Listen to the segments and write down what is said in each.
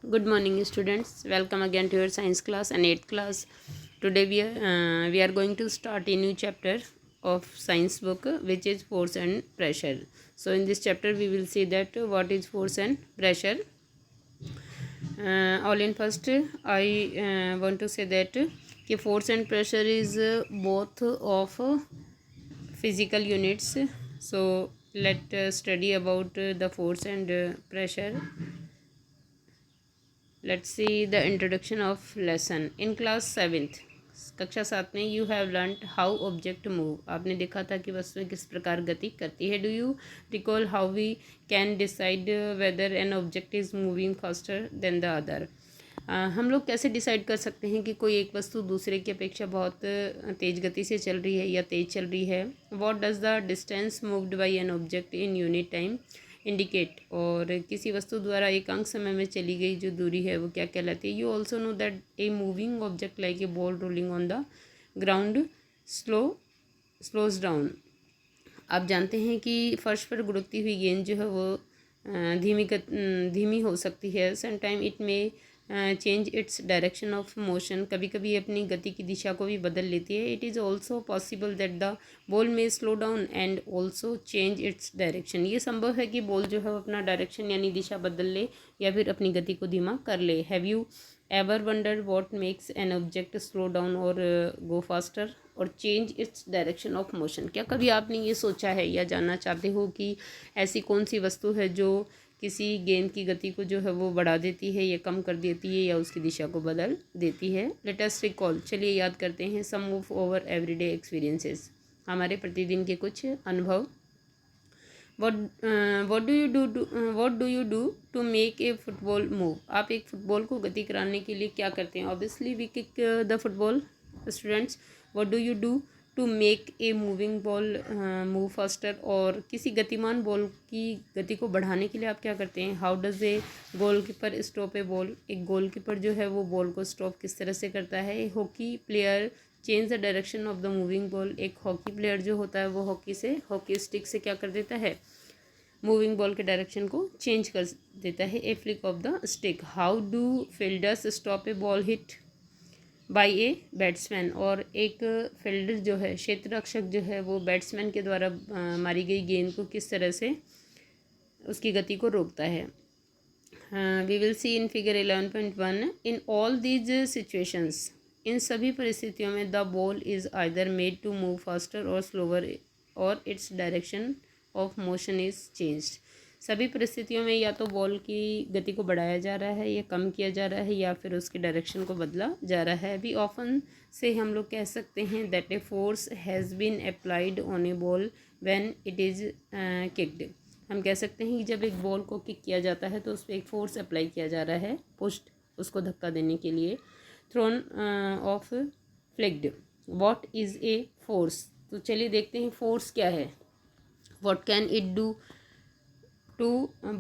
Good morning, students. Welcome again to your science class and 8th class. Today we are going to start a new chapter of science book, which is force and pressure. So in this chapter we will see that what is force and pressure. All in first, I want to say that force and pressure is both of physical units. So let study about the force and pressure. Let's see the introduction of lesson. In class 7th, कक्षा 7 में you have learned how object move. आपने देखा था कि वस्तुएं किस प्रकार गति करती है. Do you recall how we can decide whether an object is moving faster than the other. हम लोग कैसे डिसाइड कर सकते हैं कि कोई एक वस्तु दूसरे की अपेक्षा बहुत तेज़ गति से चल रही है या तेज़ चल रही है. What does the distance moved by an object in unit time indicate. और किसी वस्तु द्वारा एक अंक समय में चली गई जो दूरी है वो क्या कहलाती है. You also know that a moving object like a ball rolling on the ground slows down. आप जानते हैं कि फर्श पर गुड़कती हुई गेंद जो है वो धीमी हो सकती है. सम टाइम इट में change its direction of motion. कभी कभी अपनी गति की दिशा को भी बदल लेती है. It is also possible that the ball may slow down and also change its direction. ये संभव है कि बॉल जो है अपना डायरेक्शन यानी दिशा बदल ले या फिर अपनी गति को धीमा कर ले. Have you ever wonder what makes an object slow down और गो फास्टर और change its direction of motion. क्या कभी आपने ये सोचा है या जानना चाहते हो कि ऐसी कौन सी वस्तु है जो किसी गेंद की गति को जो है वो बढ़ा देती है या कम कर देती है या उसकी दिशा को बदल देती है. Let us recall. चलिए याद करते हैं सम ऑफ ओवर एवरीडे एक्सपीरियंसेस. हमारे प्रतिदिन के कुछ अनुभव. what do you do to make a football move. आप एक फुटबॉल को गति कराने के लिए क्या करते हैं. Obviously we kick the football. Students, what do you do to make a moving ball move faster. और किसी गतिमान बॉल की गति को बढ़ाने के लिए आप क्या करते हैं. How does a goalkeeper stop a ball. एक गोलकीपर जो है वो बॉल को स्टॉप किस तरह से करता है. ए hockey player change the direction of the moving ball. एक हॉकी प्लेयर जो होता है वो हॉकी स्टिक से क्या कर देता है, मूविंग बॉल के डायरेक्शन को चेंज कर देता है. A flick of the stick. How do fielders stop a ball hit by a batsman. और एक फील्डर जो है, क्षेत्र रक्षक जो है, वो बैट्समैन के द्वारा मारी गई गेंद को किस तरह से उसकी गति को रोकता है. We will see in figure 11.1. In all these situations, इन सभी परिस्थितियों में the ball is either made to move faster or slower or its direction of motion is changed. सभी परिस्थितियों में या तो बॉल की गति को बढ़ाया जा रहा है या कम किया जा रहा है या फिर उसके डायरेक्शन को बदला जा रहा है. वी ऑफन से हम लोग कह सकते हैं that a force has been applied on a ball when it is kicked. हम कह सकते हैं कि जब एक बॉल को किक किया जाता है तो उस पर एक फोर्स अप्लाई किया जा रहा है, पुश्ड, उसको धक्का देने के लिए. Thrown off flicked. What is a force. तो चलिए देखते हैं फोर्स क्या है. What can it do to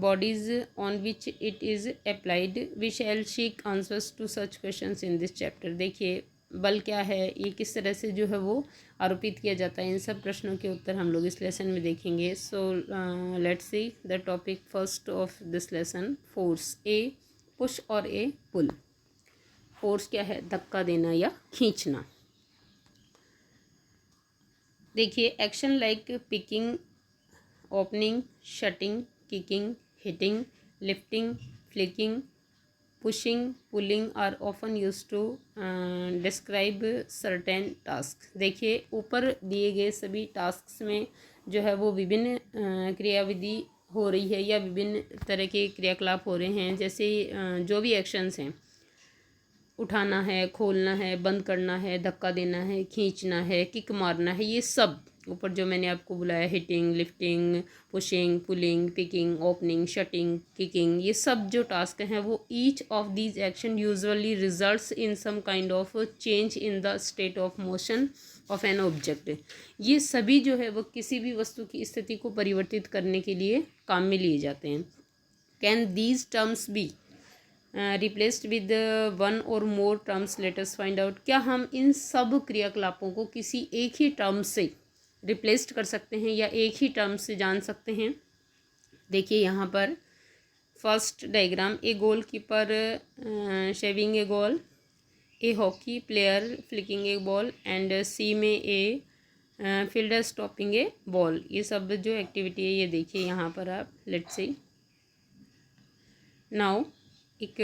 bodies on which it is applied. We shall seek answers to such questions in this chapter. देखिए बल क्या है, ये किस तरह से जो है वो आरोपित किया जाता है, इन सब प्रश्नों के उत्तर हम लोग इस लेसन में देखेंगे. So let's see the topic first of this lesson. Force. A push or a pull. Force क्या है, धक्का देना या खींचना. देखिए action like picking, opening, shutting, kicking, hitting, lifting, flicking, pushing, pulling are often used to describe certain tasks. देखिए ऊपर दिए गए सभी टास्क्स में जो है वो विभिन्न क्रियाविधि हो रही है या विभिन्न तरह के क्रियाकलाप हो रहे हैं. जैसे जो भी एक्शंस हैं, उठाना है, खोलना है, बंद करना है, धक्का देना है, खींचना है, किक मारना है, ये सब ऊपर जो मैंने आपको बुलाया, hitting, lifting, pushing, pulling, picking, opening, shutting, kicking, ये सब जो टास्क हैं वो each of these action usually results in some kind of change in the state of motion of an object. ये सभी जो है वो किसी भी वस्तु की स्थिति को परिवर्तित करने के लिए काम में लिए जाते हैं. Can these terms be replaced with one or more terms. Let us find out. क्या हम इन सब क्रियाकलापों को किसी एक ही टर्म से रिप्लेस्ड कर सकते हैं या एक ही टर्म से जान सकते हैं. देखिए यहाँ पर first diagram, a goalkeeper saving a goal, a hockey player flicking a ball, and C में a fielder stopping a ball. ये सब जो एक्टिविटी है ये देखिए यहाँ पर आप। लेट्स सी नाउ एक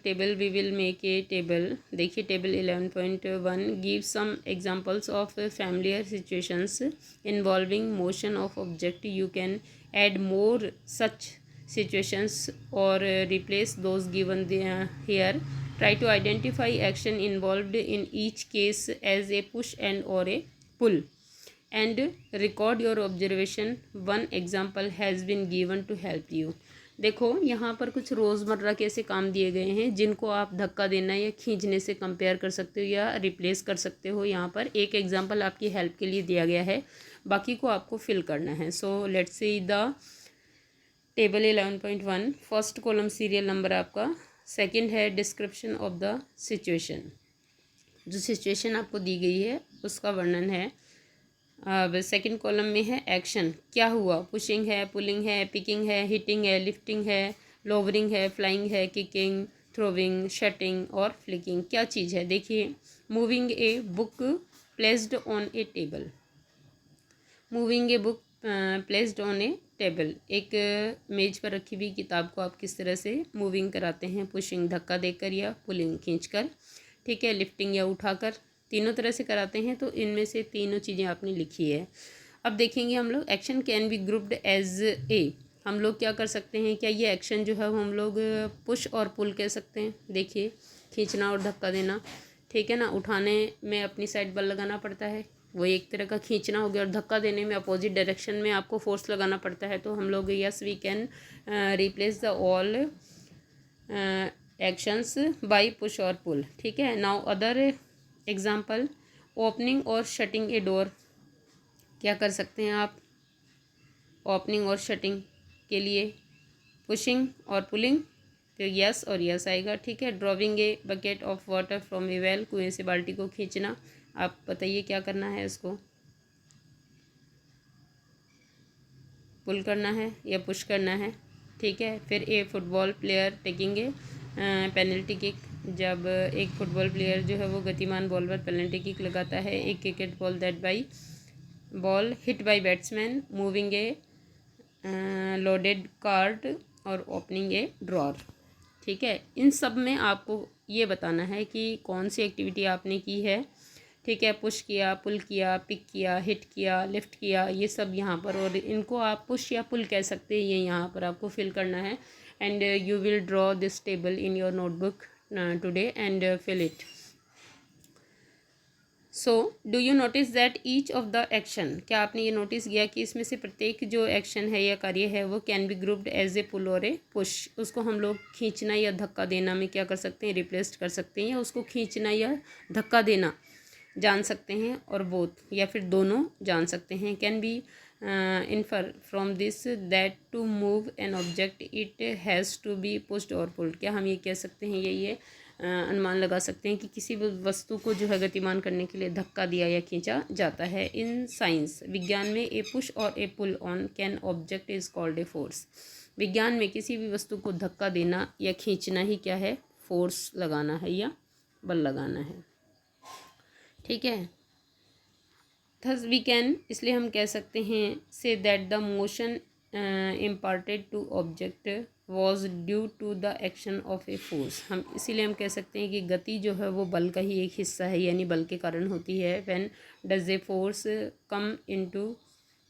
table we will make a table. देखिए table 11.1 give some examples of familiar situations involving motion of object. You can add more such situations or replace those given here. Try to identify action involved in each case as a push and or a pull and record your observation. One example has been given to help you. देखो यहाँ पर कुछ रोज़मर्रा के ऐसे काम दिए गए हैं जिनको आप धक्का देना या खींचने से कंपेयर कर सकते हो या रिप्लेस कर सकते हो। यहाँ पर एक एग्जांपल आपकी हेल्प के लिए दिया गया है, बाकी को आपको फिल करना है। So let's see the table 11.1। First column serial number आपका, सेकंड है डिस्क्रिप्शन ऑफ द सिचुएशन। जो सिचुएशन आपको दी गई है उसका वर्णन है। अब सेकंड कॉलम में है एक्शन, क्या हुआ, पुशिंग है, पुलिंग है, पिकिंग है, हिटिंग है, लिफ्टिंग है, लोवरिंग है, फ्लाइंग है, किकिंग, थ्रोविंग, शटिंग और फ्लिकिंग। क्या चीज़ है देखिए, moving a book placed on A table. Moving a book placed on A table, एक मेज पर रखी हुई किताब को आप किस तरह से मूविंग कराते हैं, पुशिंग धक्का देकर या पुलिंग खींचकर, ठीक है, लिफ्टिंग या उठाकर, तीनों तरह से कराते हैं। तो इनमें से तीनों चीज़ें आपने लिखी है। अब देखेंगे हम लोग action can be grouped as a. हम लोग क्या कर सकते हैं, क्या ये एक्शन जो है वो हम लोग पुश और पुल कह सकते हैं। देखिए खींचना और धक्का देना, ठीक है ना। उठाने में अपनी साइड बल लगाना पड़ता है, वो एक तरह का खींचना हो गया, और धक्का देने में अपोजिट डायरेक्शन में आपको फोर्स लगाना पड़ता है। तो हम लोग yes we can replace the all actions by push और पुल, ठीक है। नाउ अदर एग्जांपल, ओपनिंग और शटिंग ए डोर। क्या कर सकते हैं आप, ओपनिंग और शटिंग के लिए पुशिंग और पुलिंग, फिर यस और यस आएगा, ठीक है। Drawing a bucket of water from A well, कुएं से बाल्टी को खींचना। आप बताइए क्या करना है, इसको पुल करना है या पुश करना है, ठीक है। फिर ए football player taking a penalty kick, जब एक फुटबॉल प्लेयर जो है वो गतिमान बॉल पर पेनल्टी किक लगाता है। एक cricket ball that by ball hit by batsman, moving A loaded card और ओपनिंग ए ड्रॉर, ठीक है। इन सब में आपको ये बताना है कि कौन सी एक्टिविटी आपने की है, ठीक है। पुश किया, पुल किया, पिक किया, हिट किया, लिफ्ट किया, ये सब यहाँ पर, और इनको आप पुश या पुल कह सकते हैं, ये यहाँ पर आपको फिल करना है। And you will draw this table in your notebook today and fill it. So do you notice that each of the action, क्या आपने ये नोटिस किया कि इसमें से प्रत्येक जो एक्शन है या कार्य है वो can be grouped as a pull or a push. उसको हम लोग खींचना या धक्का देना में क्या कर सकते हैं, रिप्लेस कर सकते हैं, या उसको खींचना या धक्का देना जान सकते हैं, और बोथ या फिर दोनों जान सकते हैं। Can be infer from this that to move an object it has to be pushed और पुल्ड। क्या हम ये कह सकते हैं, ये अनुमान लगा सकते हैं कि किसी भी वस्तु को जो है गतिमान करने के लिए धक्का दिया या खींचा जाता है। इन साइंस, विज्ञान में a push or a pull on an object is called a force. विज्ञान में किसी भी वस्तु को धक्का देना या खींचना ही क्या है, फोर्स लगाना है या बल लगाना है, ठीक है। थस वी कैन, इसलिए हम कह सकते हैं say that the motion imparted to object was due to the action of a force. हम इसीलिए हम कह सकते हैं कि गति जो है वो बल का ही एक हिस्सा है, यानी बल के कारण होती है। When does a force come into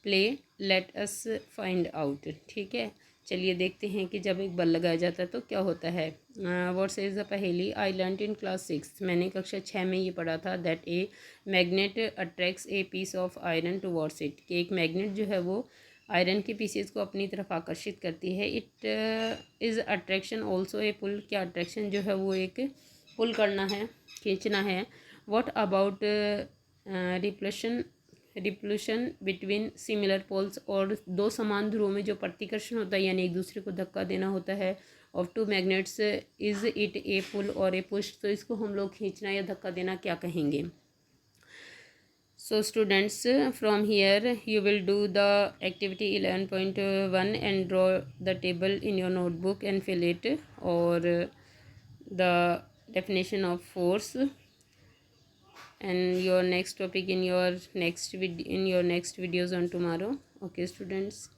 play, late us find out, ठीक है। चलिए देखते हैं कि जब एक बल लगाया जाता है तो क्या होता है। व्हाट सेज द पहेली, आई लर्नड इन क्लास 6, मैंने कक्षा 6 में ये पढ़ा था, that a magnet attracts a piece of iron towards it, कि एक मैग्नेट जो है वो आयरन के पीसेस को अपनी तरफ आकर्षित करती है। It is attraction also a pull, क्या अट्रैक्शन जो है वो एक पुल करना है, खींचना है। What about repulsion between similar poles, और दो समान ध्रुवों में जो प्रतिकर्षण होता है यानी एक दूसरे को धक्का देना होता है, of two magnets, is it a pull or a push, तो इसको हम लोग खींचना या धक्का देना क्या कहेंगे। So students, from here you will do the activity 11.1 and draw the table in your notebook and fill it, or the definition of force, and your next topic in your next videos on tomorrow. Okay students.